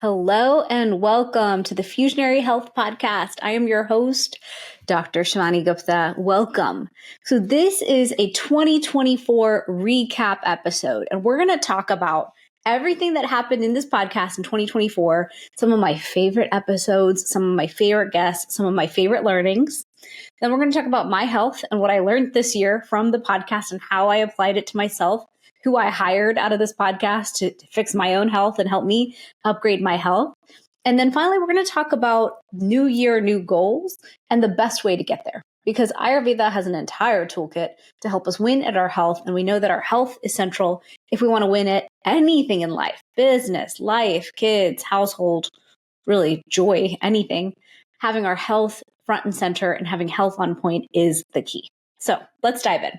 Hello and welcome to the Fusionary Health Podcast. I am your host, Dr. Shivani Gupta. Welcome. So this is a 2024 recap episode, and we're going to talk about everything that happened in this podcast in 2024, some of my favorite episodes, some of my favorite guests, some of my favorite learnings. Then we're going to talk about my health and what I learned this year from the podcast and how I applied it to myself, who I hired out of this podcast to fix my own health and help me upgrade my health. And then finally, we're going to talk about new year, new goals and the best way to get there. Because Ayurveda has an entire toolkit to help us win at our health. And we know that our health is central if we want to win at anything in life, business, life, kids, household, really joy, anything. Having our health front and center and having health on point is the key. So let's dive in.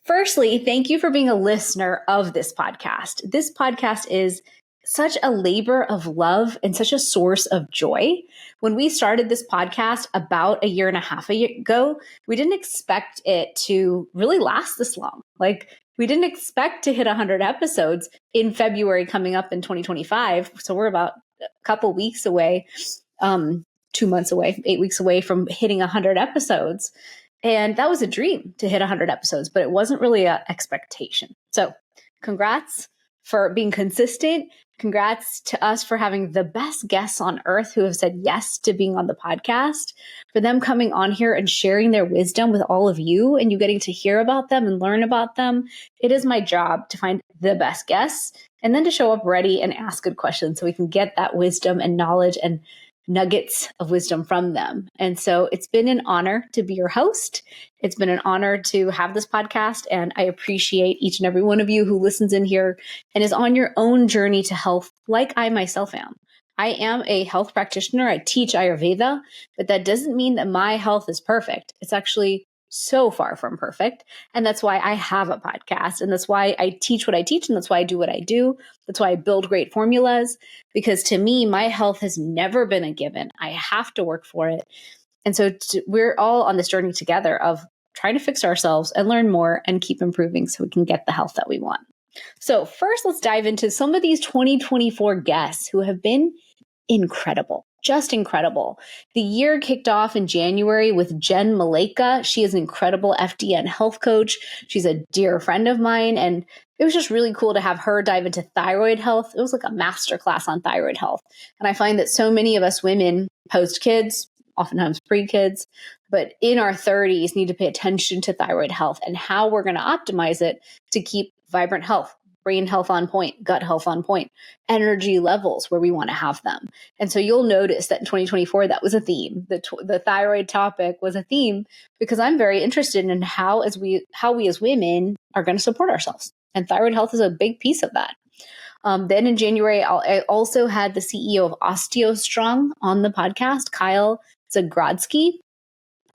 Firstly, thank you for being a listener of this podcast. This podcast is such a labor of love and such a source of joy. When we started this podcast about a year and a half ago, we didn't expect it to really last this long. We didn't expect to hit 100 episodes in February coming up in 2025. So we're about a couple weeks away, 2 months away, 8 weeks away from hitting 100 episodes. And that was a dream to hit 100 episodes, but it wasn't really an expectation. So congrats for being consistent. Congrats to us for having the best guests on earth who have said yes to being on the podcast, for them coming on here and sharing their wisdom with all of you and you getting to hear about them and learn about them. It is my job to find the best guests and then to show up ready and ask good questions so we can get that wisdom and knowledge and nuggets of wisdom from them. And so it's been an honor to be your host. It's been an honor to have this podcast. And I appreciate each and every one of you who listens in here and is on your own journey to health, like I myself am. I am a health practitioner. I teach Ayurveda, but that doesn't mean that my health is perfect. It's actually so far from perfect. And that's why I have a podcast. And that's why I teach what I teach. And that's why I do what I do. That's why I build great formulas. Because to me, my health has never been a given. I have to work for it. And so we're all on this journey together of trying to fix ourselves and learn more and keep improving so we can get the health that we want. So first, let's dive into some of these 2024 guests who have been incredible. Just incredible. The year kicked off in January with Jen Maleka. She is an incredible FDN health coach. She's a dear friend of mine. And it was just really cool to have her dive into thyroid health. It was like a masterclass on thyroid health. And I find that so many of us women post kids, oftentimes pre-kids, but in our 30s need to pay attention to thyroid health and how we're going to optimize it to keep vibrant health. Brain health on point, gut health on point, energy levels where we want to have them. And so you'll notice that in 2024, that was a theme. The thyroid topic was a theme because I'm very interested in how we as women are going to support ourselves. And thyroid health is a big piece of that. Then in January, I also had the CEO of OsteoStrong on the podcast, Kyle Zagrodzky.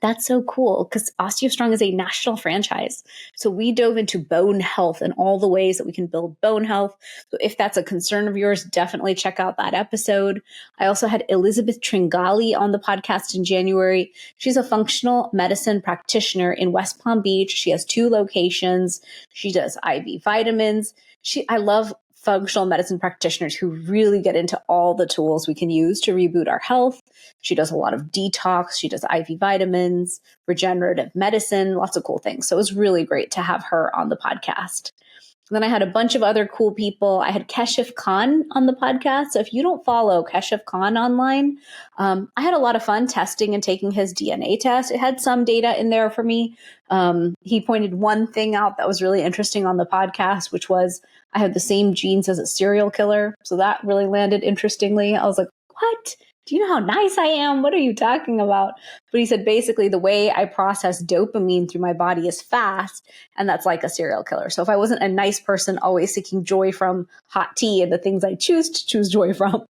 That's so cool because OsteoStrong is a national franchise. So we dove into bone health and all the ways that we can build bone health. So if that's a concern of yours, definitely check out that episode. I also had Elizabeth Tringali on the podcast in January. She's a functional medicine practitioner in West Palm Beach. She has 2 locations. She does IV vitamins. I love functional medicine practitioners who really get into all the tools we can use to reboot our health. She does a lot of detox. She does IV vitamins, regenerative medicine, lots of cool things. So it was really great to have her on the podcast. And then I had a bunch of other cool people. I had Keshif Khan on the podcast. So if you don't follow Keshif Khan online, I had a lot of fun testing and taking his DNA test. It had some data in there for me. He pointed one thing out that was really interesting on the podcast, which was I have the same genes as a serial killer. So that really landed interestingly. I was like, what? Do you know how nice I am? What are you talking about? But he said, basically, the way I process dopamine through my body is fast, and that's like a serial killer. So if I wasn't a nice person always seeking joy from hot tea and the things I choose to choose joy from,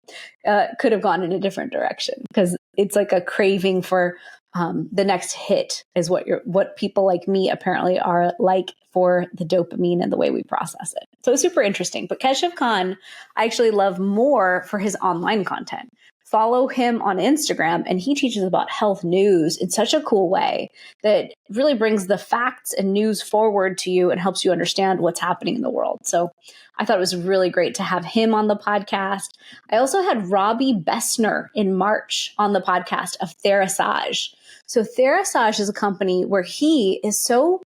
could have gone in a different direction because it's like a craving for the next hit is what people like me apparently are like for the dopamine and the way we process it. So it's super interesting. But Keshif Khan, I actually love more for his online content. Follow him on Instagram, and he teaches about health news in such a cool way that really brings the facts and news forward to you and helps you understand what's happening in the world. So I thought it was really great to have him on the podcast. I also had Robbie Bessner in March on the podcast of Therasage. So Therasage is a company where he is so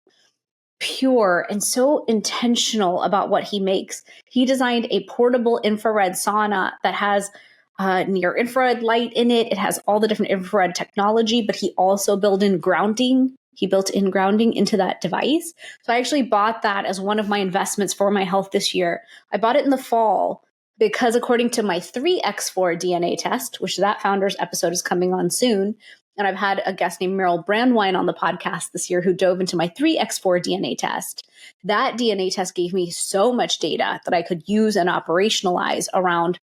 pure and so intentional about what he makes. He designed a portable infrared sauna that has near infrared light in it. It has all the different infrared technology, but he also built in grounding. He built in grounding into that device. So I actually bought that as one of my investments for my health this year. I bought it in the fall because according to my 3x4 DNA test, which that founder's episode is coming on soon, and I've had a guest named Meryl Brandwine on the podcast this year who dove into my 3x4 DNA test. That DNA test gave me so much data that I could use and operationalize around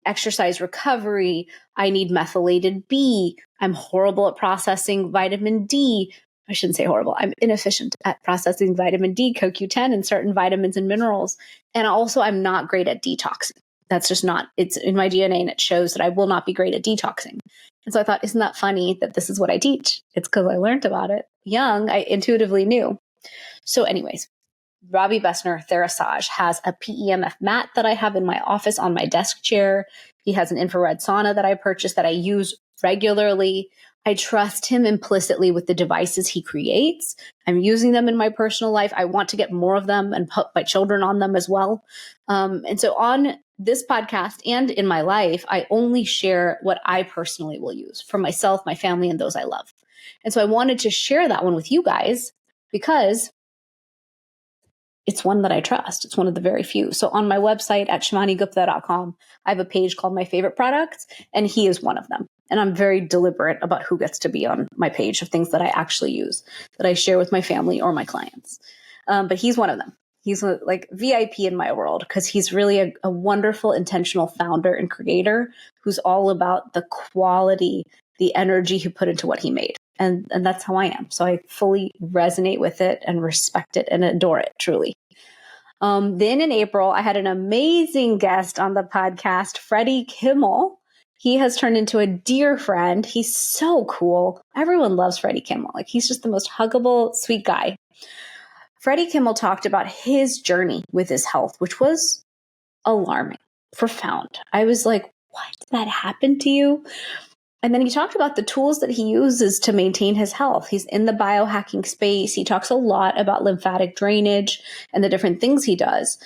exercise recovery. I need methylated B. I'm horrible at processing vitamin D. I shouldn't say horrible. I'm inefficient at processing vitamin D, CoQ10, and certain vitamins and minerals. And also, I'm not great at detoxing. That's just not, it's in my DNA and it shows that I will not be great at detoxing. And so I thought, isn't that funny that this is what I teach? It's because I learned about it young. I intuitively knew. So anyways, Robbie Bessner, Therasage, has a PEMF mat that I have in my office on my desk chair. He has an infrared sauna that I purchased that I use regularly. I trust him implicitly with the devices he creates. I'm using them in my personal life. I want to get more of them and put my children on them as well. And so on this podcast and in my life, I only share what I personally will use for myself, my family, and those I love. And so I wanted to share that one with you guys because it's one that I trust. It's one of the very few. So on my website at shivanigupta.com, I have a page called My Favorite Products, and he is one of them. And I'm very deliberate about who gets to be on my page of things that I actually use, that I share with my family or my clients. But he's one of them. He's like VIP in my world because he's really a wonderful, intentional founder and creator who's all about the quality, the energy he put into what he made. And that's how I am. So I fully resonate with it and respect it and adore it, truly. Then in April, I had an amazing guest on the podcast, Freddie Kimmel. He has turned into a dear friend. He's so cool. Everyone loves Freddie Kimmel. Like, he's just the most huggable, sweet guy. Freddie Kimmel talked about his journey with his health, which was alarming, profound. I was like, why did that happen to you? And then he talked about the tools that he uses to maintain his health. He's in the biohacking space. He talks a lot about lymphatic drainage and the different things he does.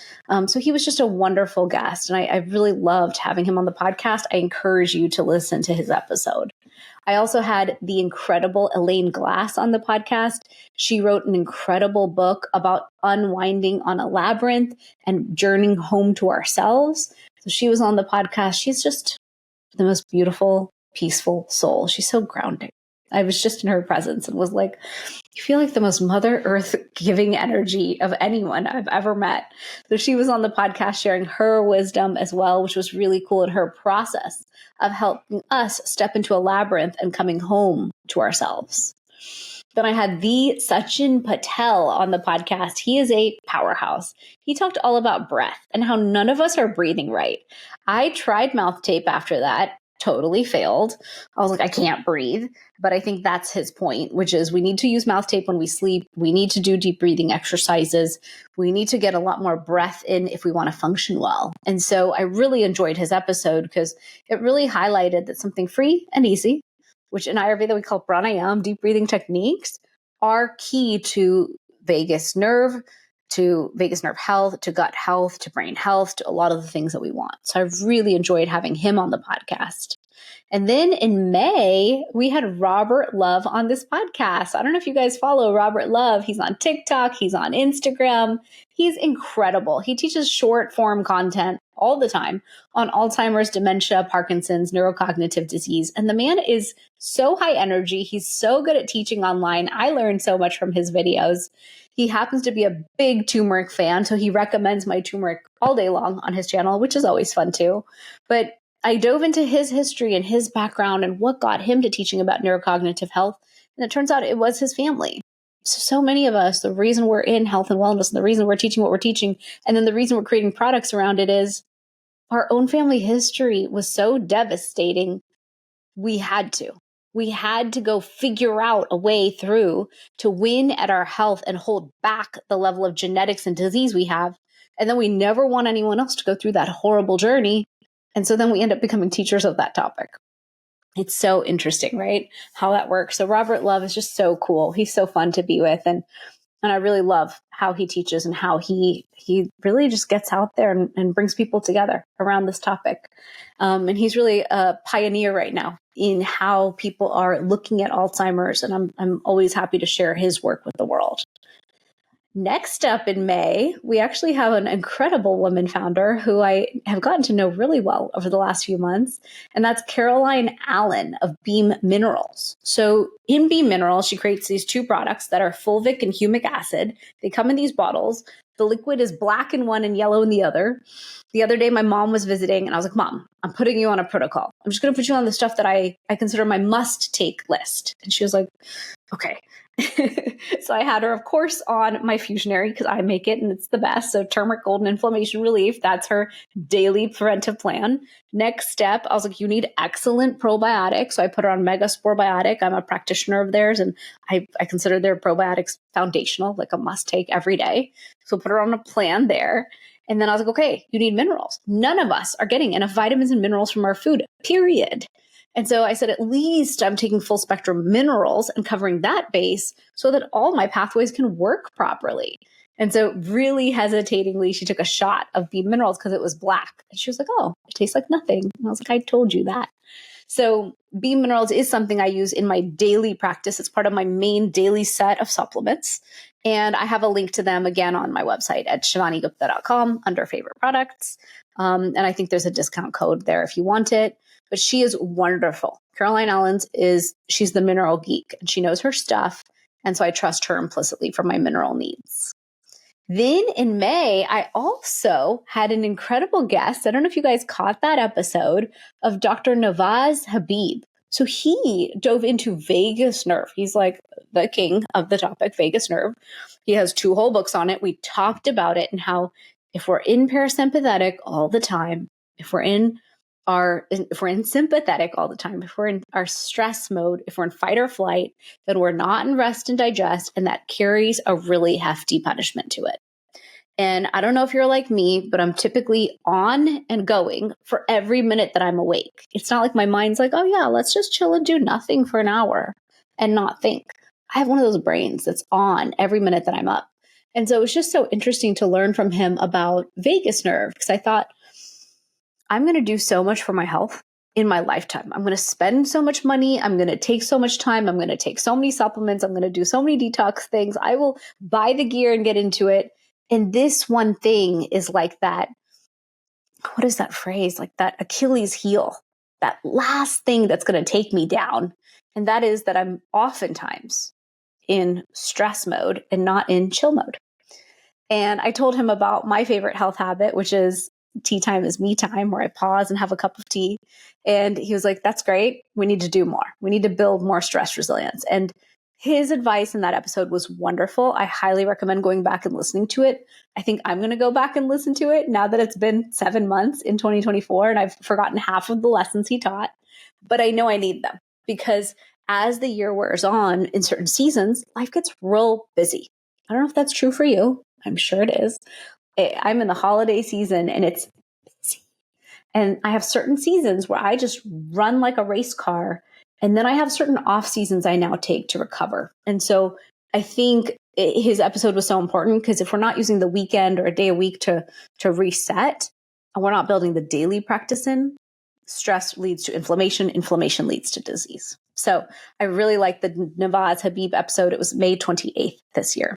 So he was just a wonderful guest. And I really loved having him on the podcast. I encourage you to listen to his episode. I also had the incredible Elaine Glass on the podcast. She wrote an incredible book about unwinding on a labyrinth and journeying home to ourselves. So she was on the podcast. She's just the most beautiful, peaceful soul. She's so grounding. I was just in her presence and was like, you feel like the most Mother Earth giving energy of anyone I've ever met. So she was on the podcast sharing her wisdom as well, which was really cool in her process of helping us step into a labyrinth and coming home to ourselves. Then I had the Sachin Patel on the podcast. He is a powerhouse. He talked all about breath and how none of us are breathing right. I tried mouth tape after that. Totally failed. I was like, I can't breathe. But I think that's his point, which is we need to use mouth tape when we sleep. We need to do deep breathing exercises. We need to get a lot more breath in if we want to function well. And so I really enjoyed his episode because it really highlighted that something free and easy, which in Ayurveda we call pranayama, deep breathing techniques, are key to vagus nerve health, to gut health, to brain health, to a lot of the things that we want. So I've really enjoyed having him on the podcast. And then in May, we had Robert Love on this podcast. I don't know if you guys follow Robert Love. He's on TikTok. He's on Instagram. He's incredible. He teaches short form content all the time on Alzheimer's, dementia, Parkinson's, neurocognitive disease. And the man is so high energy. He's so good at teaching online. I learned so much from his videos. He happens to be a big turmeric fan, so he recommends my turmeric all day long on his channel, which is always fun too. But I dove into his history and his background and what got him to teaching about neurocognitive health. And it turns out it was his family. So many of us, the reason we're in health and wellness and the reason we're teaching what we're teaching, and then the reason we're creating products around it is our own family history was so devastating. We had to go figure out a way through to win at our health and hold back the level of genetics and disease we have And then we never want anyone else to go through that horrible journey. And so then we end up becoming teachers of that topic. It's so interesting, right? How that works. So Robert Love is just so cool. He's so fun to be with. And I really love how he teaches and how he really just gets out there and brings people together around this topic. And he's really a pioneer right now in how people are looking at Alzheimer's. And I'm always happy to share his work with the world. Next up in May, we actually have an incredible woman founder who I have gotten to know really well over the last few months, and that's Caroline Allen of Beam Minerals. So in Beam Minerals, she creates these two products that are fulvic and humic acid. They come in these bottles. The liquid is black in one and yellow in the other. The other day, my mom was visiting, and I was like, Mom, I'm putting you on a protocol. I'm just going to put you on the stuff that I consider my must-take list. And she was like, okay. So I had her, of course, on my Fusionary because I make it and it's the best. So turmeric, golden inflammation relief. That's her daily preventive plan. Next step, I was like, you need excellent probiotics. So I put her on Megaspore Biotic. I'm a practitioner of theirs and I consider their probiotics foundational, like a must take every day. So put her on a plan there. And then I was like, okay, you need minerals. None of us are getting enough vitamins and minerals from our food, period. And so I said, at least I'm taking full spectrum minerals and covering that base so that all my pathways can work properly. And so really hesitatingly, she took a shot of Beam Minerals because it was black. And she was like, oh, it tastes like nothing. And I was like, I told you that. So Beam Minerals is something I use in my daily practice. It's part of my main daily set of supplements. And I have a link to them again on my website at shivanigupta.com under favorite products. And I think there's a discount code there if you want it. But she is wonderful. Caroline Allens she's the mineral geek and she knows her stuff. And so I trust her implicitly for my mineral needs. Then in May, I also had an incredible guest. I don't know if you guys caught that episode of Dr. Nawaz Habib. So he dove into vagus nerve. He's like the king of the topic, vagus nerve. He has 2 whole books on it. We talked about it and how if we're in parasympathetic all the time, if we're in sympathetic all the time, if we're in our stress mode, if we're in fight or flight, then we're not in rest and digest, and that carries a really hefty punishment to it. And I don't know if you're like me, but I'm typically on and going for every minute that I'm awake. It's not like my mind's like, oh yeah, let's just chill and do nothing for an hour and not think. I have one of those brains that's on every minute that I'm up. And so it was just so interesting to learn from him about vagus nerve because I thought, I'm going to do so much for my health in my lifetime. I'm going to spend so much money. I'm going to take so much time. I'm going to take so many supplements. I'm going to do so many detox things. I will buy the gear and get into it. And this one thing is like that. What is that phrase? Like that Achilles heel, that last thing that's going to take me down. And that is that I'm oftentimes in stress mode and not in chill mode. And I told him about my favorite health habit, which is tea time is me time, where I pause and have a cup of tea. And he was like, that's great. We need to do more. We need to build more stress resilience. And his advice in that episode was wonderful. I highly recommend going back and listening to it. I think I'm going to go back and listen to it now that it's been 7 months in 2024 and I've forgotten half of the lessons he taught, but I know I need them because as the year wears on in certain seasons, life gets real busy. I don't know if that's true for you. I'm sure it is. I'm in the holiday season and it's busy. And I have certain seasons where I just run like a race car. And then I have certain off seasons I now take to recover. And so I think his episode was so important because if we're not using the weekend or a day a week to reset, and we're not building the daily practice in, stress leads to inflammation. Inflammation leads to disease. So I really like the Nawaz Habib episode. It was May 28th this year.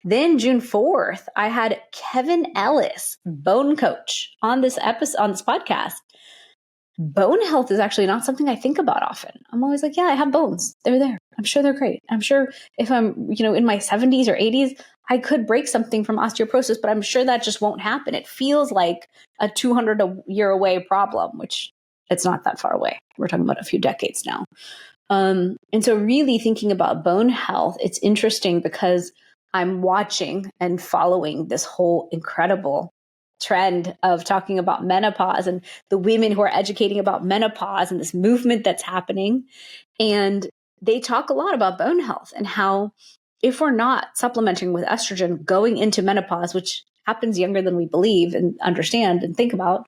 Then June 4th, I had Kevin Ellis, bone coach, on this episode, on this podcast. Bone health is actually not something I think about often. I'm always like, yeah, I have bones. They're there. I'm sure they're great. I'm sure if I'm, in my 70s or 80s, I could break something from osteoporosis, but I'm sure that just won't happen. It feels like a 200-year away problem, which it's not that far away. We're talking about a few decades now. And so really thinking about bone health, it's interesting because I'm watching and following this whole incredible trend of talking about menopause and the women who are educating about menopause and this movement that's happening. And they talk a lot about bone health and how if we're not supplementing with estrogen going into menopause, which happens younger than we believe and understand and think about,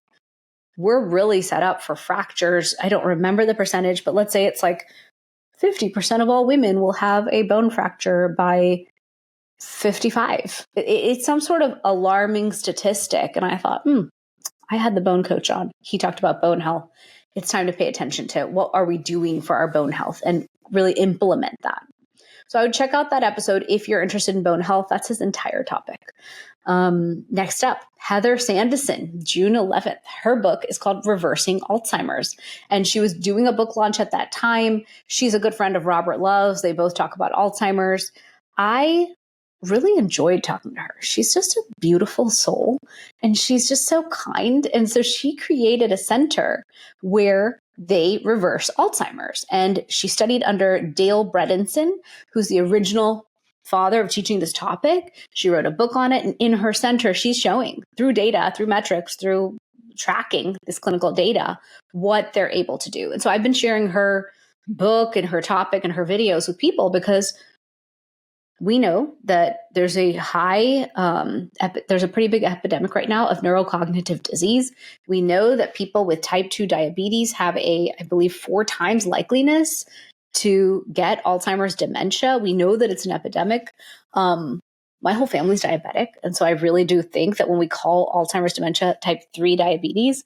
we're really set up for fractures. I don't remember the percentage, but let's say it's like 50% of all women will have a bone fracture by 55. It's some sort of alarming statistic. And I thought, I had the bone coach on. He talked about bone health. It's time to pay attention to what are we doing for our bone health and really implement that. So I would check out that episode if you're interested in bone health. That's his entire topic. Next up, Heather Sandison, June 11th. Her book is called Reversing Alzheimer's. And she was doing a book launch at that time. She's a good friend of Robert Love's. They both talk about Alzheimer's. I really enjoyed talking to her. She's just a beautiful soul and she's just so kind. And so she created a center where they reverse Alzheimer's. And she studied under Dale Bredinson, who's the original father of teaching this topic. She wrote a book on it. And in her center, she's showing through data, through metrics, through tracking this clinical data, what they're able to do. And so I've been sharing her book and her topic and her videos with people because we know that there's a there's a pretty big epidemic right now of neurocognitive disease. We know that people with type 2 diabetes have I believe 4 times likeliness to get Alzheimer's dementia. We know that it's an epidemic. My whole family's diabetic. And so I really do think that when we call Alzheimer's dementia type 3 diabetes,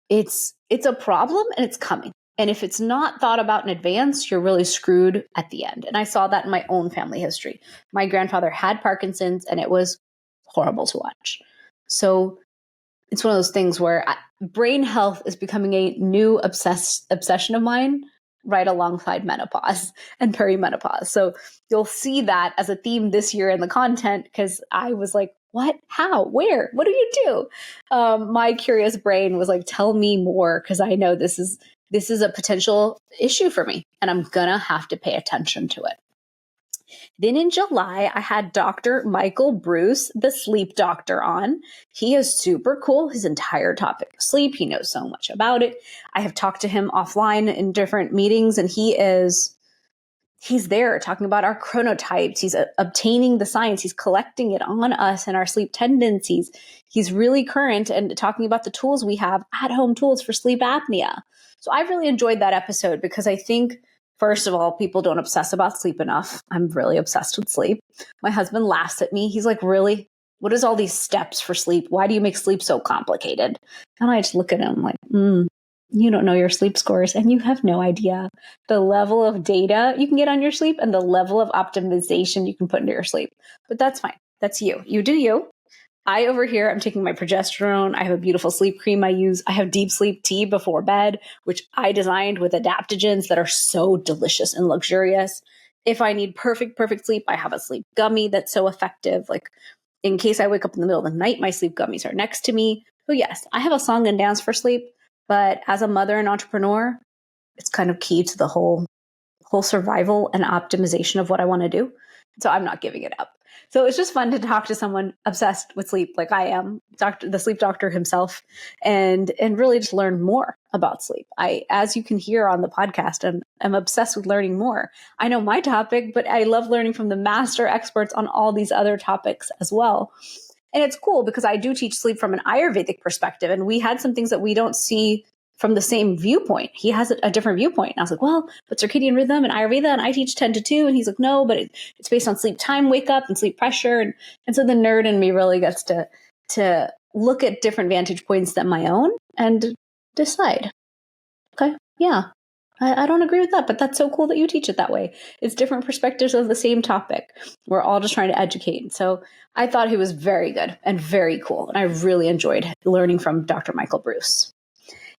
it's a problem and it's coming. And if it's not thought about in advance, you're really screwed at the end. And I saw that in my own family history. My grandfather had Parkinson's and it was horrible to watch. So it's one of those things where brain health is becoming a new obsession of mine right alongside menopause and perimenopause. So you'll see that as a theme this year in the content because I was like, what, how, where, what do you do? My curious brain was like, tell me more because I know this is a potential issue for me and I'm going to have to pay attention to it. Then in July, I had Dr. Michael Bruce, the sleep doctor, on. He is super cool. His entire topic is sleep. He knows so much about it. I have talked to him offline in different meetings and he's there talking about our chronotypes. He's obtaining the science. He's collecting it on us and our sleep tendencies. He's really current and talking about the tools we have, at-home tools for sleep apnea. So I really enjoyed that episode because I think, first of all, people don't obsess about sleep enough. I'm really obsessed with sleep. My husband laughs at me. He's like, really? What is all these steps for sleep? Why do you make sleep so complicated? And I just look at him like, you don't know your sleep scores and you have no idea the level of data you can get on your sleep and the level of optimization you can put into your sleep. But that's fine. That's you. You do you. I over here, I'm taking my progesterone. I have a beautiful sleep cream I use. I have deep sleep tea before bed, which I designed with adaptogens that are so delicious and luxurious. If I need perfect sleep, I have a sleep gummy that's so effective. Like in case I wake up in the middle of the night, my sleep gummies are next to me. So yes, I have a song and dance for sleep, but as a mother and entrepreneur, it's kind of key to the whole survival and optimization of what I want to do. So I'm not giving it up. So it's just fun to talk to someone obsessed with sleep like I am, the sleep doctor himself, and really just learn more about sleep. As you can hear on the podcast, I'm obsessed with learning more. I know my topic, but I love learning from the master experts on all these other topics as well. And it's cool because I do teach sleep from an Ayurvedic perspective, and we had some things that we don't see from the same viewpoint. He has a different viewpoint. And I was like, well, but circadian rhythm and Ayurveda, and I teach 10 to 2. And he's like, no, but it's based on sleep time, wake up and sleep pressure. And so the nerd in me really gets to look at different vantage points than my own and decide, okay, yeah, I don't agree with that, but that's so cool that you teach it that way. It's different perspectives of the same topic. We're all just trying to educate. So I thought he was very good and very cool. And I really enjoyed learning from Dr. Michael Bruce.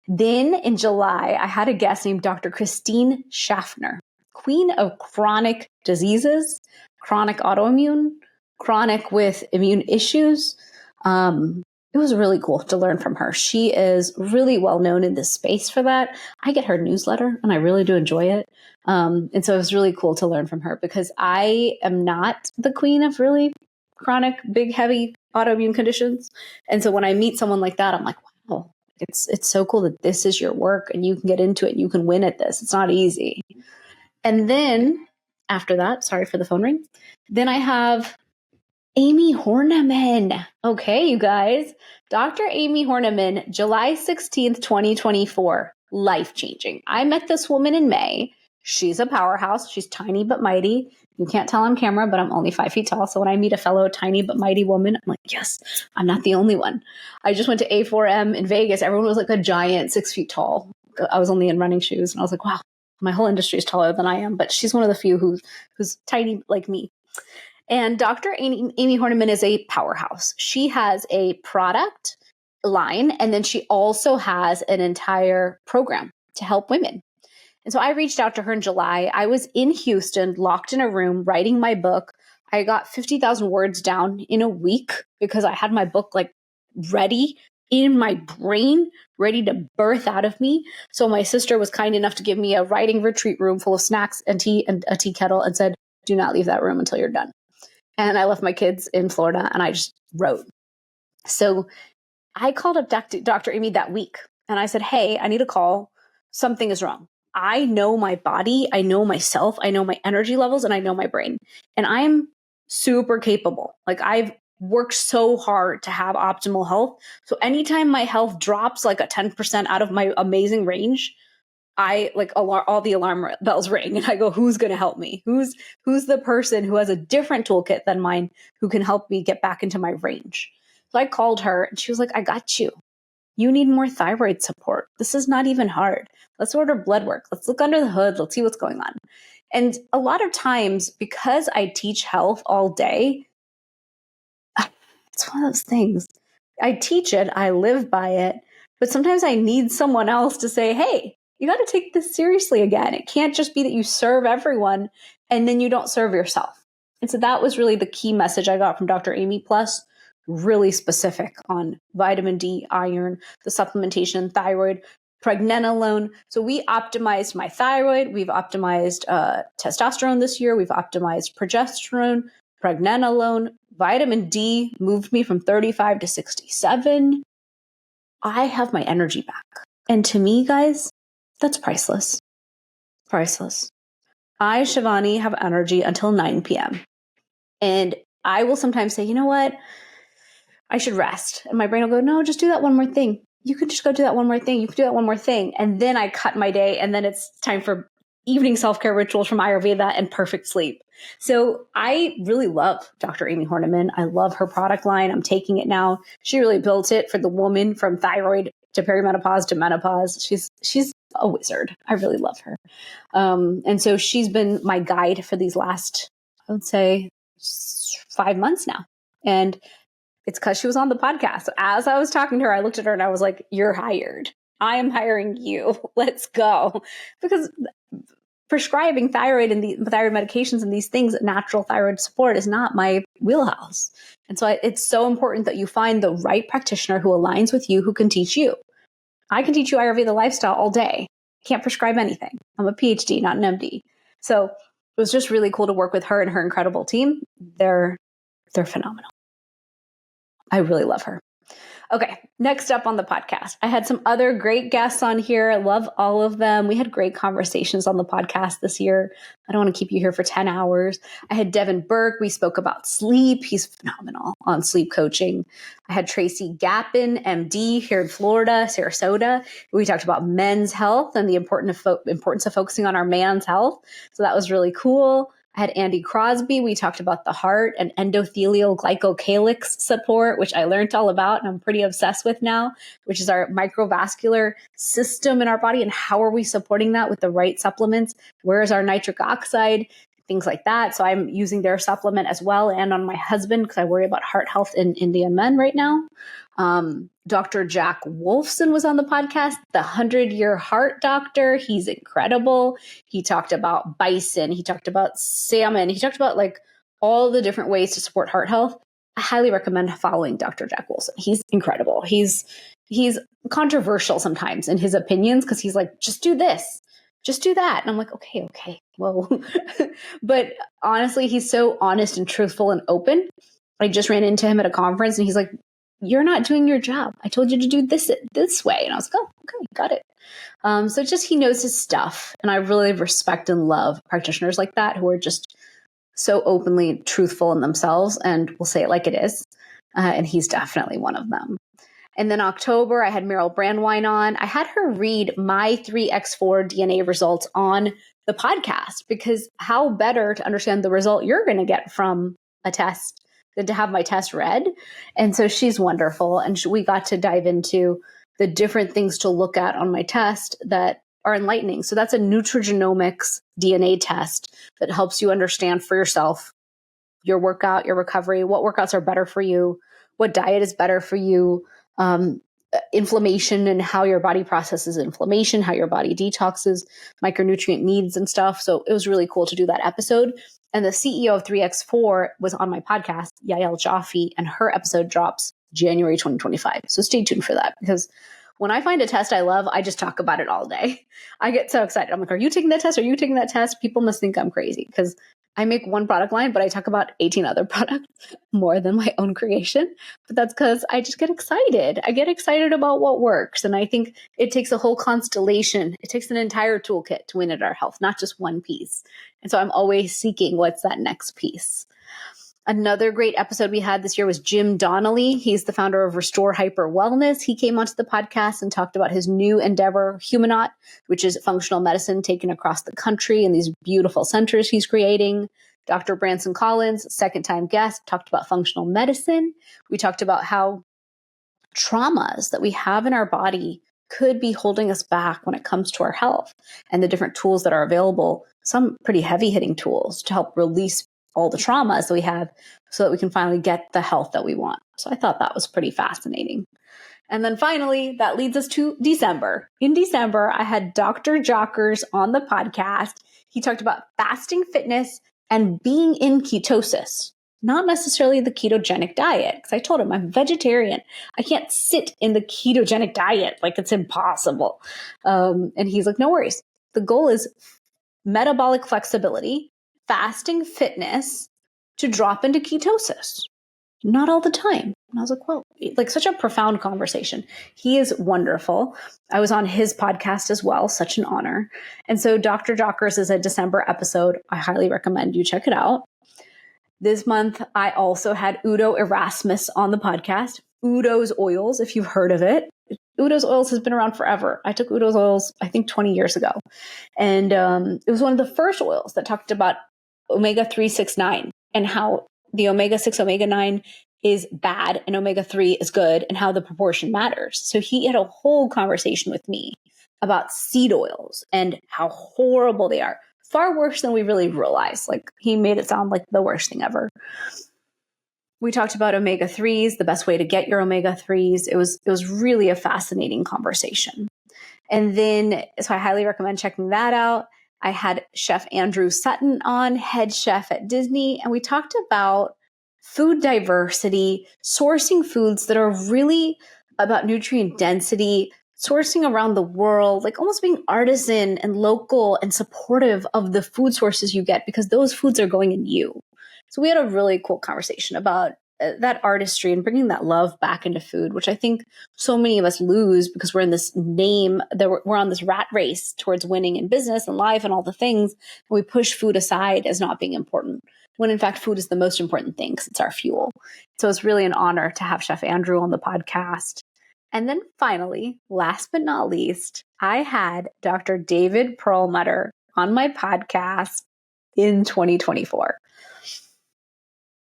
Then in July, I had a guest named Dr. Christine Schaffner, queen of chronic diseases, chronic autoimmune, chronic with immune issues. It was really cool to learn from her. She is really well known in this space for that. I get her newsletter and I really do enjoy it. And so it was really cool to learn from her because I am not the queen of really chronic, big, heavy autoimmune conditions. And so when I meet someone like that, I'm like, wow. It's so cool that this is your work and you can get into it and you can win at this. It's not easy. And then after that, sorry for the phone ring. Then I have Amy Horniman. Okay, you guys. Dr. Amy Horniman, July 16th, 2024. Life-changing. I met this woman in May. She's a powerhouse. She's tiny but mighty. You can't tell on camera, but I'm only 5 feet tall. So when I meet a fellow tiny but mighty woman, I'm like, yes, I'm not the only one. I just went to A4M in Vegas. Everyone was like a giant 6 feet tall. I was only in running shoes. And I was like, wow, my whole industry is taller than I am. But she's one of the few who's tiny like me. And Dr. Amy Horniman is a powerhouse. She has a product line, and then she also has an entire program to help women. And so I reached out to her in July. I was in Houston, locked in a room, writing my book. I got 50,000 words down in a week because I had my book like ready in my brain, ready to birth out of me. So my sister was kind enough to give me a writing retreat room full of snacks and tea and a tea kettle and said, do not leave that room until you're done. And I left my kids in Florida and I just wrote. So I called up Dr. Amy that week and I said, hey, I need a call. Something is wrong. I know my body. I know myself. I know my energy levels and I know my brain. And I'm super capable. Like I've worked so hard to have optimal health. So anytime my health drops like a 10% out of my amazing range, I like all the alarm bells ring and I go, who's going to help me? Who's the person who has a different toolkit than mine who can help me get back into my range? So I called her and she was like, I got you. You need more thyroid support. This is not even hard. Let's order blood work. Let's look under the hood. Let's see what's going on. And a lot of times, because I teach health all day, it's one of those things. I teach it. I live by it. But sometimes I need someone else to say, hey, you got to take this seriously again. It can't just be that you serve everyone and then you don't serve yourself. And so that was really the key message I got from Dr. Amy, plus really specific on vitamin D, iron, the supplementation, thyroid, pregnenolone. So we optimized my thyroid. We've optimized testosterone this year. We've optimized progesterone, pregnenolone, vitamin D moved me from 35 to 67. I have my energy back. And to me, guys, that's priceless. Priceless. I, Shivani, have energy until 9 p.m. And I will sometimes say, you know what? I should rest. And my brain will go, no, just do that one more thing. You can just go do that one more thing. You can do that one more thing. And then I cut my day and then it's time for evening self-care rituals from Ayurveda and perfect sleep. So I really love Dr. Amy Horniman. I love her product line. I'm taking it now. She really built it for the woman from thyroid to perimenopause to menopause. She's a wizard. I really love her. And so she's been my guide for these last, I would say, 5 months now. And it's because she was on the podcast. So as I was talking to her, I looked at her and I was like, you're hired. I am hiring you. Let's go. Because prescribing thyroid and the thyroid medications and these things, natural thyroid support, is not my wheelhouse. And so it's so important that you find the right practitioner who aligns with you, who can teach you. I can teach you Ayurveda lifestyle all day. Can't prescribe anything. I'm a PhD, not an MD. So it was just really cool to work with her and her incredible team. They're phenomenal. I really love her. Okay, next up on the podcast, I had some other great guests on here. I love all of them. We had great conversations on the podcast this year. I don't want to keep you here for 10 hours. I had Devin Burke. We spoke about sleep. He's phenomenal on sleep coaching. I had Tracy Gappin, MD, here in Florida, Sarasota. We talked about men's health and the importance of focusing on our man's health. So that was really cool. I had Andy Crosby. We talked about the heart and endothelial glycocalyx support, which I learned all about and I'm pretty obsessed with now, which is our microvascular system in our body and how are we supporting that with the right supplements? Where is our nitric oxide? Things like that. So I'm using their supplement as well and on my husband because I worry about heart health in Indian men right now. Dr. Jack Wolfson was on the podcast, the 100-year heart doctor. He's incredible. He talked about bison. He talked about salmon. He talked about like all the different ways to support heart health. I highly recommend following Dr. Jack Wolfson. He's incredible. He's controversial sometimes in his opinions because he's like, just do this, just do that. And I'm like, okay, whoa. But honestly, he's so honest and truthful and open. I just ran into him at a conference and he's like, you're not doing your job. I told you to do this way. And I was like, oh, okay, got it. So just he knows his stuff. And I really respect and love practitioners like that who are just so openly truthful in themselves and will say it like it is. And he's definitely one of them. And then October, I had Meryl Brandwine on. I had her read my 3x4 DNA results on the podcast, because how better to understand the result you're going to get from a test than to have my test read. And so she's wonderful. And we got to dive into the different things to look at on my test that are enlightening. So that's a Nutrigenomics DNA test that helps you understand for yourself your workout, your recovery, what workouts are better for you, what diet is better for you, inflammation and how your body processes inflammation, how your body detoxes, micronutrient needs and stuff. So it was really cool to do that episode. And the CEO of 3x4 was on my podcast, Yael Jaffe, and her episode drops January 2025. So stay tuned for that, because when I find a test I love, I just talk about it all day. I get so excited. I'm like, are you taking that test? Are you taking that test? People must think I'm crazy, because I make one product line, but I talk about 18 other products more than my own creation. But that's because I just get excited. I get excited about what works. And I think it takes a whole constellation. It takes an entire toolkit to win at our health, not just one piece. And so I'm always seeking what's that next piece. Another great episode we had this year was Jim Donnelly. He's the founder of Restore Hyper Wellness. He came onto the podcast and talked about his new endeavor, Humanaut, which is functional medicine taken across the country in these beautiful centers he's creating. Dr. Branson Collins, second-time guest, talked about functional medicine. We talked about how traumas that we have in our body could be holding us back when it comes to our health, and the different tools that are available, some pretty heavy-hitting tools to help release all the traumas that we have so that we can finally get the health that we want. So I thought that was pretty fascinating. And then finally, that leads us to December. In December, I had Dr. Jockers on the podcast. He talked about fasting fitness and being in ketosis, not necessarily the ketogenic diet. Because I told him I'm vegetarian. I can't sit in the ketogenic diet. Like, it's impossible. And he's like, no worries. The goal is metabolic flexibility, fasting fitness to drop into ketosis. Not all the time. And I was like, well, like, such a profound conversation. He is wonderful. I was on his podcast as well. Such an honor. And so Dr. Jockers is a December episode. I highly recommend you check it out. This month, I also had Udo Erasmus on the podcast. Udo's Oils, if you've heard of it. Udo's Oils has been around forever. I took Udo's Oils, I think 20 years ago. And it was one of the first oils that talked about omega-369 and how the omega-6, omega-9 is bad and omega-3 is good, and how the proportion matters. So he had a whole conversation with me about seed oils and how horrible they are. Far worse than we really realize. Like, he made it sound like the worst thing ever. We talked about omega-3s, the best way to get your omega-3s. It was really a fascinating conversation. And then, so I highly recommend checking that out. I had Chef Andrew Sutton on, head chef at Disney, and we talked about food diversity, sourcing foods that are really about nutrient density, sourcing around the world, like almost being artisan and local and supportive of the food sources you get, because those foods are going in you. So we had a really cool conversation about that artistry and bringing that love back into food, which I think so many of us lose because we're in this we're on this rat race towards winning in business and life and all the things. And we push food aside as not being important, when in fact food is the most important thing because it's our fuel. So it's really an honor to have Chef Andrew on the podcast. And then finally, last but not least, I had Dr. David Perlmutter on my podcast in 2024.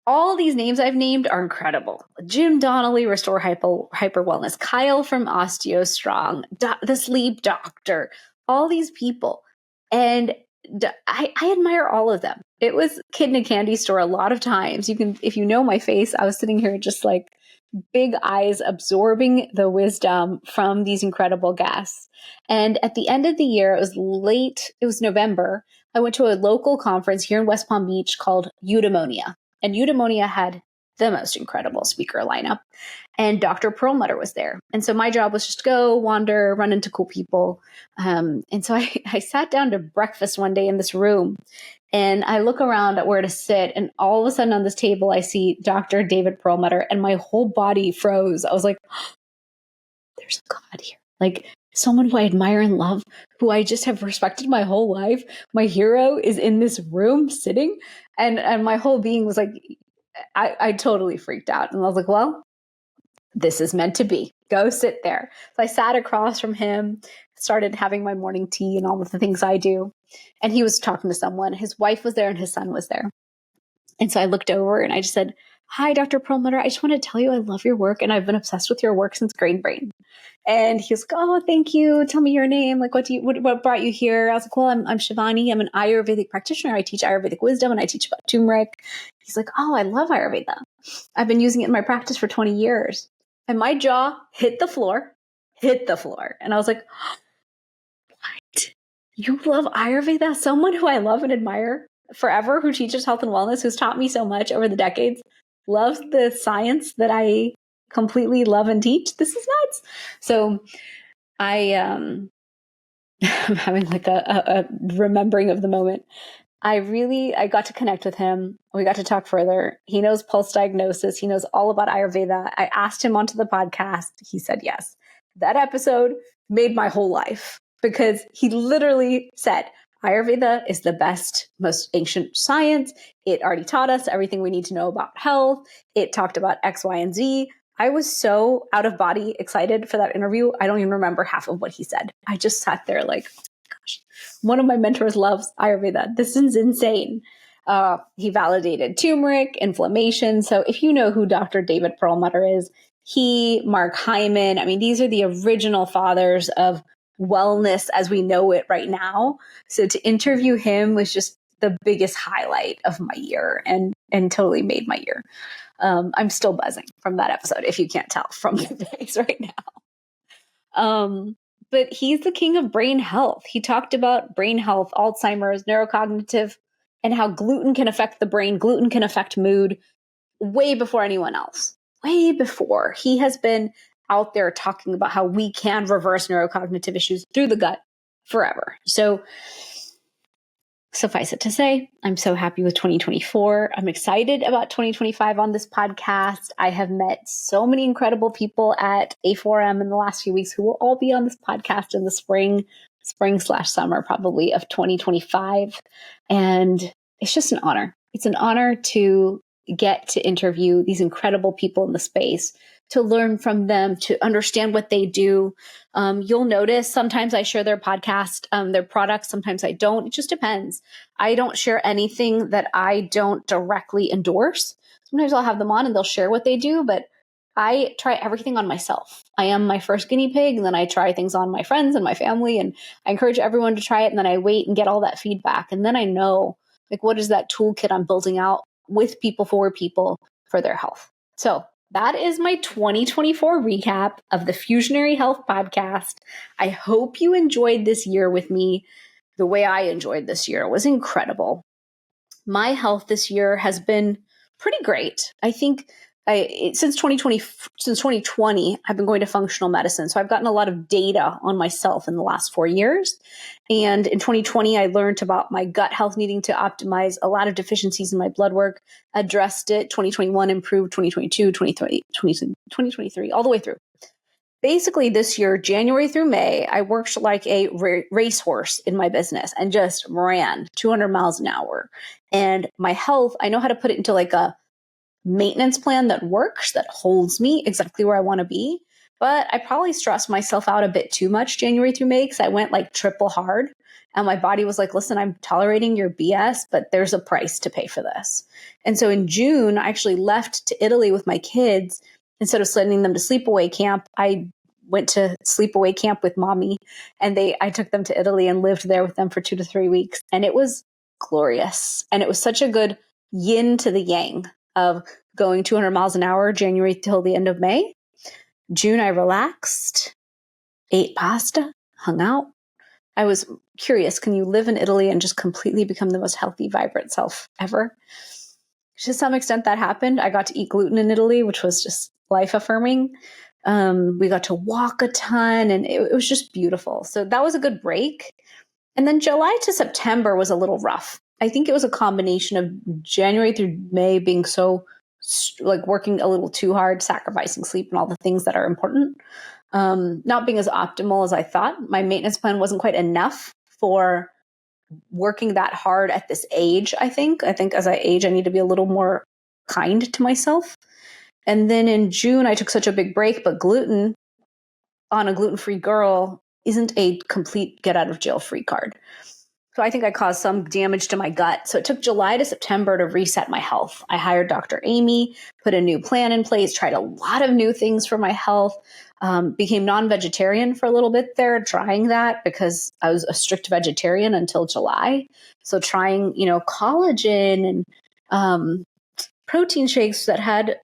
All these names I've named are incredible. Jim Donnelly, Restore Hyper Wellness, Kyle from OsteoStrong, the Sleep Doctor, all these people. And I admire all of them. It was kid in a candy store a lot of times. You can, if you know my face, I was sitting here just like big eyes absorbing the wisdom from these incredible guests. And at the end of the year, it was November, I went to a local conference here in West Palm Beach called Eudaimonia. And Eudaimonia had the most incredible speaker lineup. And Dr. Perlmutter was there. And so my job was just go, wander, run into cool people. And so I sat down to breakfast one day in this room. And I look around at where to sit. And all of a sudden on this table, I see Dr. David Perlmutter. And my whole body froze. I was like, there's a God here. Like, someone who I admire and love, who I just have respected my whole life. My hero is in this room sitting, and my whole being was like, I totally freaked out. And I was like, well, this is meant to be. Go sit there. So I sat across from him, started having my morning tea and all of the things I do. And he was talking to someone. His wife was there and his son was there. And so I looked over and I just said, hi, Dr. Perlmutter. I just want to tell you I love your work and I've been obsessed with your work since Grain Brain. And he was like, oh, thank you. Tell me your name. Like, what brought you here? I was like, well, I'm Shivani. I'm an Ayurvedic practitioner. I teach Ayurvedic wisdom and I teach about turmeric. He's like, oh, I love Ayurveda. I've been using it in my practice for 20 years. And my jaw hit the floor. And I was like, what? You love Ayurveda? Someone who I love and admire forever, who teaches health and wellness, who's taught me so much over the decades, loves the science that I completely love and teach. This is nuts. So I'm having like a remembering of the moment. I got to connect with him. We got to talk further. He knows pulse diagnosis. He knows all about Ayurveda. I asked him onto the podcast. He said yes. That episode made my whole life because he literally said, Ayurveda is the best, most ancient science. It already taught us everything we need to know about health. It talked about X, Y, and Z. I was so out of body excited for that interview. I don't even remember half of what he said. I just sat there like, gosh, one of my mentors loves Ayurveda. This is insane. He validated turmeric, inflammation. So if you know who Dr. David Perlmutter is, he, Mark Hyman, I mean, these are the original fathers of wellness as we know it right now. So to interview him was just the biggest highlight of my year and totally made my year. I'm still buzzing from that episode, if you can't tell from my face right now. But he's the king of brain health. He talked about brain health, Alzheimer's, neurocognitive, and how gluten can affect the brain. Gluten can affect mood way before anyone else. Way before. He has been out there talking about how we can reverse neurocognitive issues through the gut forever. So suffice it to say, I'm so happy with 2024. I'm excited about 2025 on this podcast. I have met so many incredible people at A4M in the last few weeks who will all be on this podcast in the spring/summer probably of 2025. And it's just an honor. It's an honor to get to interview these incredible people in the space, to learn from them, to understand what they do. You'll notice sometimes I share their podcast, their products. Sometimes I don't. It just depends. I don't share anything that I don't directly endorse. Sometimes I'll have them on and they'll share what they do, but I try everything on myself. I am my first guinea pig, and then I try things on my friends and my family, and I encourage everyone to try it, and then I wait and get all that feedback. And then I know, like, what is that toolkit I'm building out with people for their health. So that is my 2024 recap of the Fusionary Health Podcast. I hope you enjoyed this year with me the way I enjoyed this year. It was incredible. My health this year has been pretty great. I think since 2020, I've been going to functional medicine. So I've gotten a lot of data on myself in the last 4 years. And in 2020, I learned about my gut health needing to optimize a lot of deficiencies in my blood work, addressed it. 2021 improved, 2022, 2023, all the way through. Basically this year, January through May, I worked like a racehorse in my business and just ran 200 miles an hour. And my health, I know how to put it into like a maintenance plan that works, that holds me exactly where I want to be. But I probably stressed myself out a bit too much January through May because I went like triple hard. And my body was like, listen, I'm tolerating your BS, but there's a price to pay for this. And so in June, I actually left to Italy with my kids. Instead of sending them to sleepaway camp, I went to sleepaway camp with mommy, and I took them to Italy and lived there with them for 2 to 3 weeks. And it was glorious. And it was such a good yin to the yang of going 200 miles an hour, January till the end of May. June, I relaxed, ate pasta, hung out. I was curious, can you live in Italy and just completely become the most healthy, vibrant self ever? To some extent that happened. I got to eat gluten in Italy, which was just life affirming. We got to walk a ton, and it was just beautiful. So that was a good break. And then July to September was a little rough. I think it was a combination of January through May being so like working a little too hard, sacrificing sleep and all the things that are important. not being as optimal as I thought. My maintenance plan wasn't quite enough for working that hard at this age, I think. I think as I age, I need to be a little more kind to myself. And then in June, I took such a big break, but gluten on a gluten-free girl isn't a complete get out of jail free card. So I think I caused some damage to my gut. So it took July to September to reset my health. I hired Dr. Amy, put a new plan in place, tried a lot of new things for my health, became non-vegetarian for a little bit there, trying that because I was a strict vegetarian until July. So trying, collagen and protein shakes that had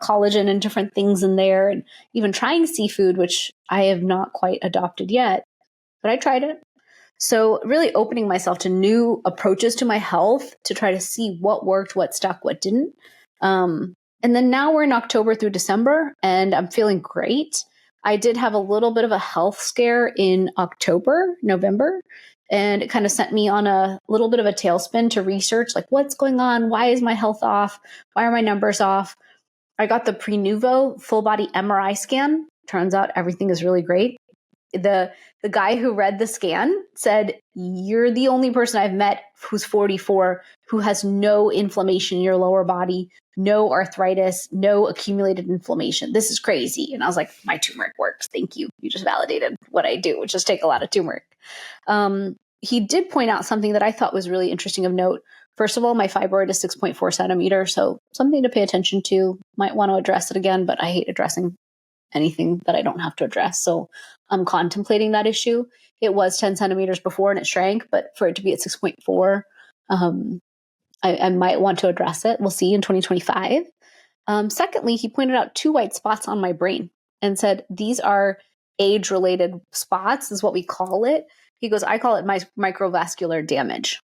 collagen and different things in there, and even trying seafood, which I have not quite adopted yet, but I tried it. So really opening myself to new approaches to my health to try to see what worked, what stuck, what didn't. And then now we're in October through December and I'm feeling great. I did have a little bit of a health scare in November, and it kind of sent me on a little bit of a tailspin to research like what's going on? Why is my health off? Why are my numbers off? I got the Prenuvo full body MRI scan. Turns out everything is really great. The guy who read the scan said, you're the only person I've met who's 44 who has no inflammation in your lower body, no arthritis, no accumulated inflammation. This is crazy. And I was like, my turmeric works. Thank you. You just validated what I do, which is take a lot of turmeric. He did point out something that I thought was really interesting of note. First of all, my fibroid is 6.4 centimeters. So something to pay attention to. Might want to address it again, but I hate addressing anything that I don't have to address. So I'm contemplating that issue. It was 10 centimeters before and it shrank, but for it to be at 6.4, I might want to address it. We'll see in 2025. Secondly, he pointed out 2 white spots on my brain and said, these are age-related spots is what we call it. He goes, I call it microvascular damage.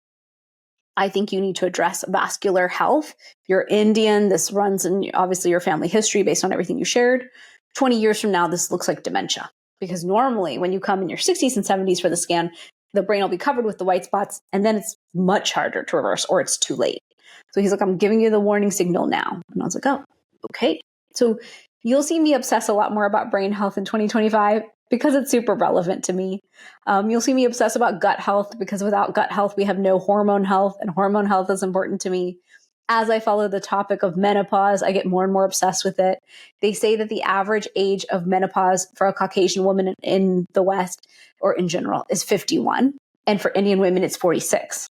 I think you need to address vascular health. You're Indian. This runs in obviously your family history based on everything you shared. 20 years from now, this looks like dementia. Because normally when you come in your 60s and 70s for the scan, the brain will be covered with the white spots and then it's much harder to reverse or it's too late. So he's like, I'm giving you the warning signal now. And I was like, oh, okay. So you'll see me obsess a lot more about brain health in 2025 because it's super relevant to me. You'll see me obsess about gut health because without gut health, we have no hormone health, and hormone health is important to me. As I follow the topic of menopause, I get more and more obsessed with it. They say that the average age of menopause for a Caucasian woman in the West or in general is 51. And for Indian women, it's 46.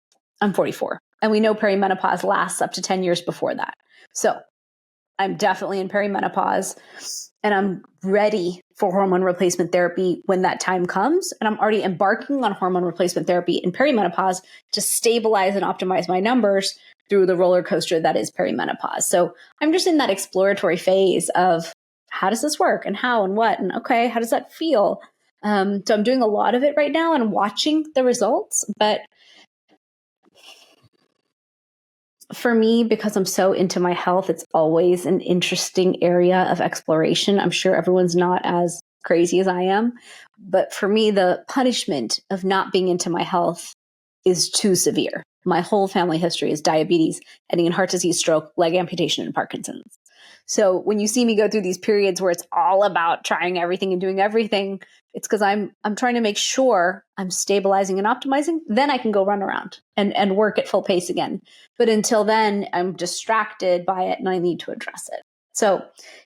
I'm 44. And we know perimenopause lasts up to 10 years before that. So I'm definitely in perimenopause and I'm ready for hormone replacement therapy when that time comes. And I'm already embarking on hormone replacement therapy in perimenopause to stabilize and optimize my numbers through the roller coaster that is perimenopause. So I'm just in that exploratory phase of how does this work and how and what, and okay, how does that feel? So I'm doing a lot of it right now and watching the results. But for me, because I'm so into my health, it's always an interesting area of exploration. I'm sure everyone's not as crazy as I am. But for me, the punishment of not being into my health is too severe. My whole family history is diabetes, ending in heart disease, stroke, leg amputation, and Parkinson's. So when you see me go through these periods where it's all about trying everything and doing everything, it's because I'm trying to make sure I'm stabilizing and optimizing. Then I can go run around and work at full pace again. But until then, I'm distracted by it and I need to address it. So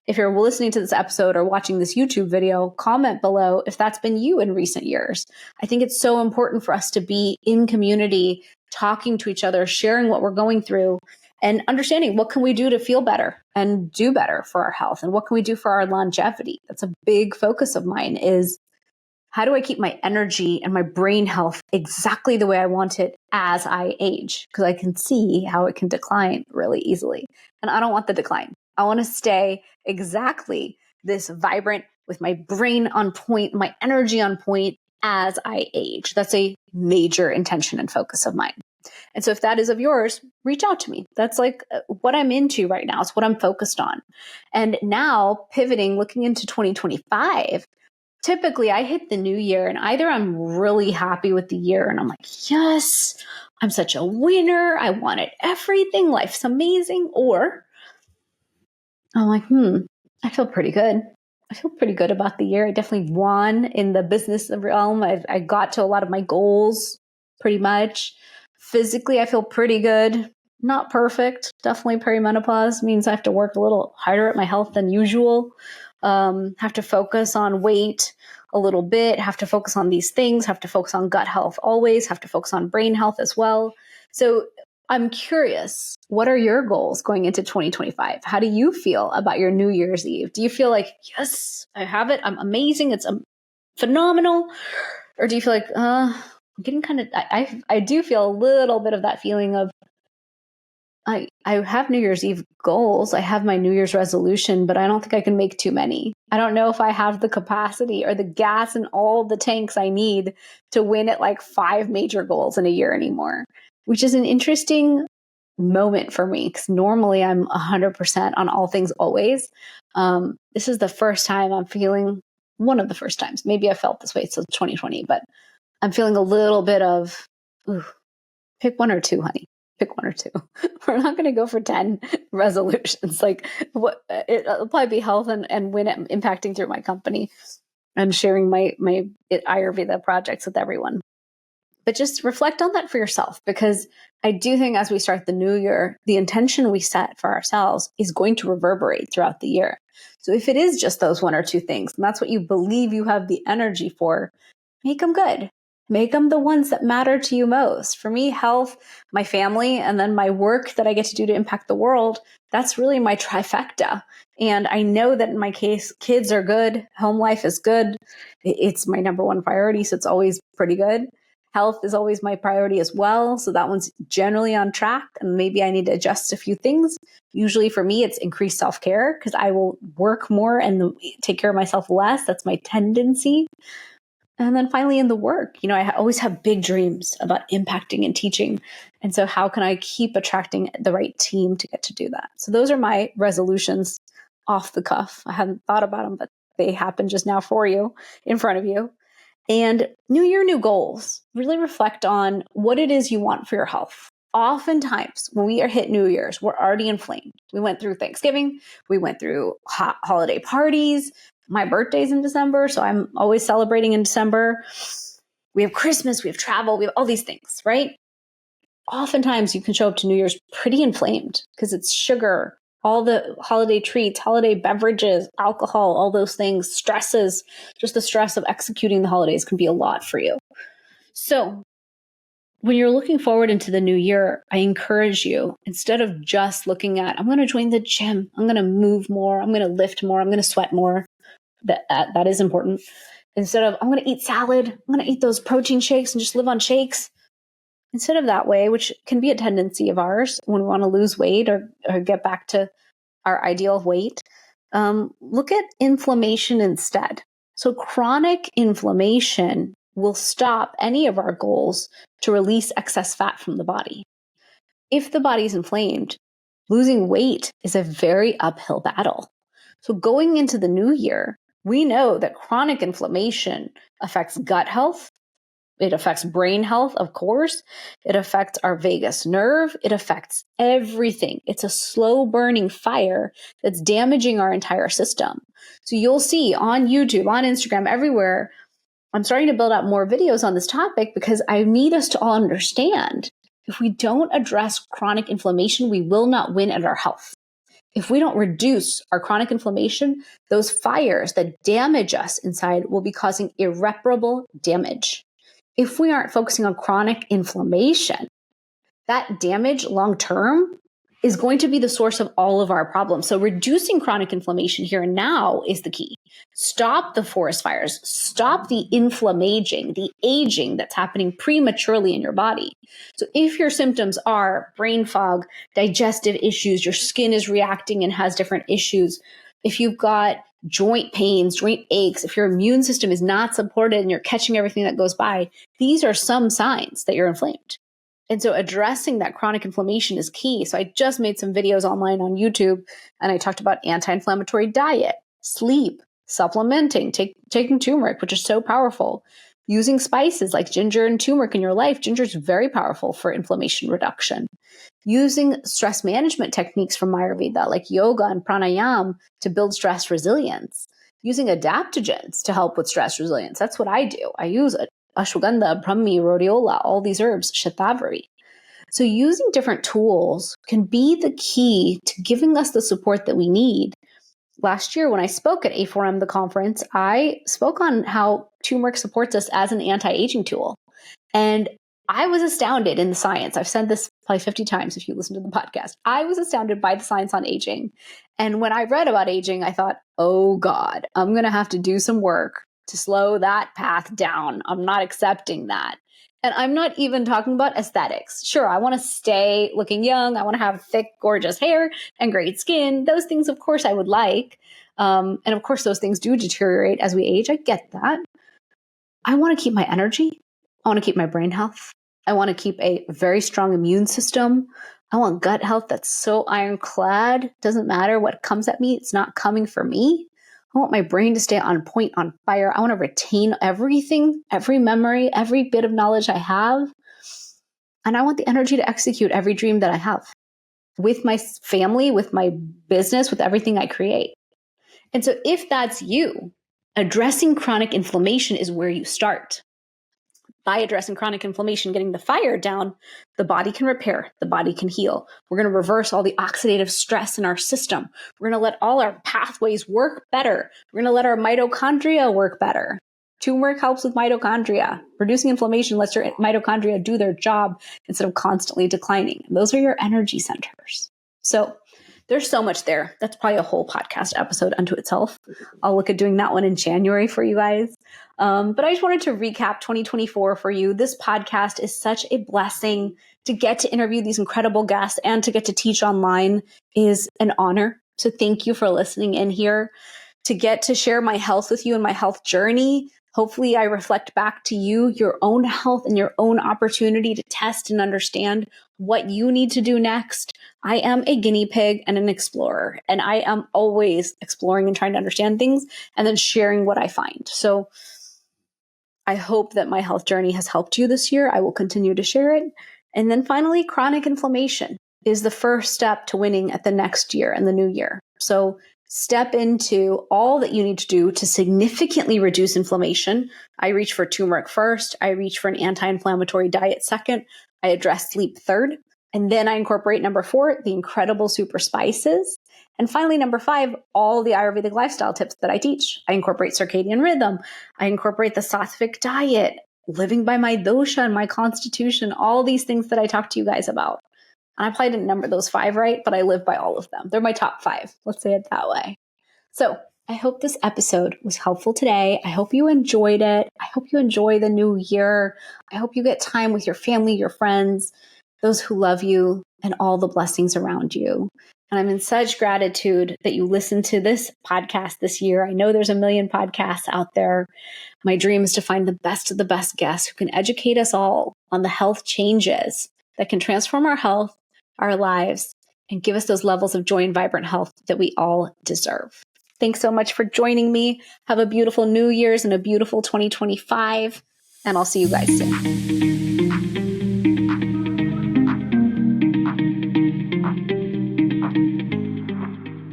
if you're listening to this episode or watching this YouTube video, comment below if that's been you in recent years. I think it's so important for us to be in community, talking to each other, sharing what we're going through, and understanding what can we do to feel better and do better for our health, and what can we do for our longevity. That's a big focus of mine is how do I keep my energy and my brain health exactly the way I want it as I age? Because I can see how it can decline really easily. And I don't want the decline. I want to stay exactly this vibrant with my brain on point, my energy on point as I age. That's a major intention and focus of mine. And so if that is of yours, reach out to me. That's like what I'm into right now. It's what I'm focused on. And now pivoting, looking into 2025, typically I hit the new year and either I'm really happy with the year and I'm like, yes, I'm such a winner. I wanted everything. Life's amazing. Or I'm like, I feel pretty good. I feel pretty good about the year. I definitely won in the business realm. I got to a lot of my goals pretty much. Physically, I feel pretty good. Not perfect. Definitely perimenopause means I have to work a little harder at my health than usual. Have to focus on weight a little bit, have to focus on these things, have to focus on gut health always, have to focus on brain health as well. So I'm curious, what are your goals going into 2025? How do you feel about your New Year's Eve? Do you feel like, yes, I have it, I'm amazing, it's phenomenal? Or do you feel like, I'm getting kind of, I do feel a little bit of that feeling of, I have New Year's Eve goals. I have my New Year's resolution, but I don't think I can make too many. I don't know if I have the capacity or the gas in all the tanks I need to win at like 5 major goals in a year anymore, which is an interesting moment for me because normally I'm 100% on all things always. This is the first time I'm feeling, one of the first times, maybe I felt this way since 2020, but I'm feeling a little bit of, pick 1 or 2, honey. Pick 1 or 2. We're not going to go for 10 resolutions. Like it'll probably be health and when I'm impacting through my company and sharing my Ayurveda projects with everyone. But just reflect on that for yourself, because I do think as we start the new year, the intention we set for ourselves is going to reverberate throughout the year. So if it is just those 1 or 2 things, and that's what you believe you have the energy for, make them good. Make them the ones that matter to you most. For me, health, my family, and then my work that I get to do to impact the world, that's really my trifecta. And I know that in my case, kids are good. Home life is good. It's my number 1 priority, so it's always pretty good. Health is always my priority as well. So that one's generally on track. And maybe I need to adjust a few things. Usually for me, it's increased self-care because I will work more and take care of myself less. That's my tendency. And then finally in the work, I always have big dreams about impacting and teaching. And so how can I keep attracting the right team to get to do that? So those are my resolutions off the cuff. I hadn't thought about them, but they happen just now for you, in front of you. And new year, new goals. Really reflect on what it is you want for your health. Oftentimes when we are hit New Year's, we're already inflamed. We went through Thanksgiving. We went through holiday parties. My birthday's in December, so I'm always celebrating in December. We have Christmas, we have travel, we have all these things, right? Oftentimes you can show up to New Year's pretty inflamed because it's sugar, all the holiday treats, holiday beverages, alcohol, all those things, stresses, just the stress of executing the holidays can be a lot for you. So when you're looking forward into the new year, I encourage you, instead of just looking at, I'm going to join the gym, I'm going to move more, I'm going to lift more, I'm going to sweat more. That is important. Instead of, I'm going to eat salad, I'm going to eat those protein shakes and just live on shakes. Instead of that way, which can be a tendency of ours when we want to lose weight or get back to our ideal weight, look at inflammation instead. So chronic inflammation will stop any of our goals to release excess fat from the body. If the body's inflamed, losing weight is a very uphill battle. So going into the new year, we know that chronic inflammation affects gut health. It affects brain health, of course. It affects our vagus nerve. It affects everything. It's a slow burning fire that's damaging our entire system. So you'll see on YouTube, on Instagram, everywhere, I'm starting to build out more videos on this topic because I need us to all understand if we don't address chronic inflammation, we will not win at our health. If we don't reduce our chronic inflammation, those fires that damage us inside will be causing irreparable damage. If we aren't focusing on chronic inflammation, that damage long-term is going to be the source of all of our problems. So reducing chronic inflammation here and now is the key. Stop the forest fires. Stop the inflammaging, the aging that's happening prematurely in your body. So if your symptoms are brain fog, digestive issues, your skin is reacting and has different issues, if you've got joint pains, joint aches, if your immune system is not supported and you're catching everything that goes by, these are some signs that you're inflamed. And so addressing that chronic inflammation is key. So I just made some videos online on YouTube and I talked about anti-inflammatory diet, sleep, supplementing, taking turmeric, which is so powerful, using spices like ginger and turmeric in your life. Ginger is very powerful for inflammation reduction. Using stress management techniques from Ayurveda like yoga and pranayama to build stress resilience. using adaptogens to help with stress resilience. That's what I do. I use ashwagandha, brahmi, rhodiola, all these herbs, shatavari. So using different tools can be the key to giving us the support that we need. Last year, when I spoke at A4M, the conference, I spoke on how turmeric supports us as an anti-aging tool. And I was astounded in the science. I've said this probably 50 times if you listen to the podcast. I was astounded by the science on aging. And when I read about aging, I thought, oh God, I'm going to have to do some work to slow that path down. I'm not accepting that. And I'm not even talking about aesthetics. Sure, I want to stay looking young. I want to have thick, gorgeous hair and great skin. Those things, of course, I would like. And of course, those things do deteriorate as we age. I get that. I want to keep my energy. I want to keep my brain health. I want to keep a very strong immune system. I want gut health that's so ironclad. Doesn't matter what comes at me. It's not coming for me. I want my brain to stay on point, on fire. I want to retain everything, every memory, every bit of knowledge I have. And I want the energy to execute every dream that I have with my family, with my business, with everything I create. And so if that's you, addressing chronic inflammation is where you start. By addressing chronic inflammation, getting the fire down, the body can repair, the body can heal. We're going to reverse all the oxidative stress in our system. We're going to let all our pathways work better. We're going to let our mitochondria work better. Turmeric helps with mitochondria. Reducing inflammation lets your mitochondria do their job instead of constantly declining. And those are your energy centers. So there's so much there. That's probably a whole podcast episode unto itself. I'll look at doing that one in January for you guys. But I just wanted to recap 2024 for you. This podcast is such a blessing. To get to interview these incredible guests and to get to teach online is an honor. So thank you for listening in here. To get to share my health with you and my health journey. Hopefully I reflect back to you your own health and your own opportunity to test and understand what you need to do next. I am a guinea pig and an explorer, and I am always exploring and trying to understand things and then sharing what I find. So I hope that my health journey has helped you this year. I will continue to share it. And then finally, chronic inflammation is the first step to winning at the next year and the new year. So step into all that you need to do to significantly reduce inflammation. I reach for turmeric first. I reach for an anti-inflammatory diet second. I address sleep third. And then I incorporate number 4, the incredible super spices. And finally, number 5, all the Ayurvedic lifestyle tips that I teach. I incorporate circadian rhythm. I incorporate the sattvic diet, living by my dosha and my constitution, all these things that I talked to you guys about. And I probably didn't number those 5 right, but I live by all of them. They're my top 5. Let's say it that way. So I hope this episode was helpful today. I hope you enjoyed it. I hope you enjoy the new year. I hope you get time with your family, your friends, those who love you, and all the blessings around you. And I'm in such gratitude that you listened to this podcast this year. I know there's a million podcasts out there. My dream is to find the best of the best guests who can educate us all on the health changes that can transform our health, our lives, and give us those levels of joy and vibrant health that we all deserve. Thanks so much for joining me. Have a beautiful New Year's and a beautiful 2025, and I'll see you guys soon.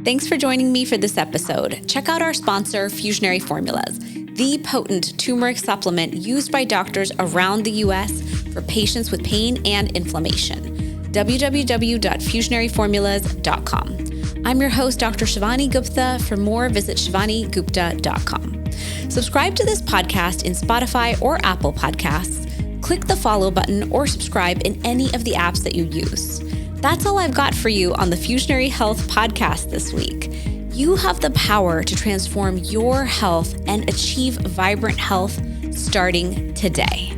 Thanks for joining me for this episode. Check out our sponsor, Fusionary Formulas, the potent turmeric supplement used by doctors around the U.S. for patients with pain and inflammation. www.fusionaryformulas.com. I'm your host, Dr. Shivani Gupta. For more, visit shivanigupta.com. Subscribe to this podcast in Spotify or Apple Podcasts. Click the follow button or subscribe in any of the apps that you use. That's all I've got for you on the Fusionary Health Podcast this week. You have the power to transform your health and achieve vibrant health starting today.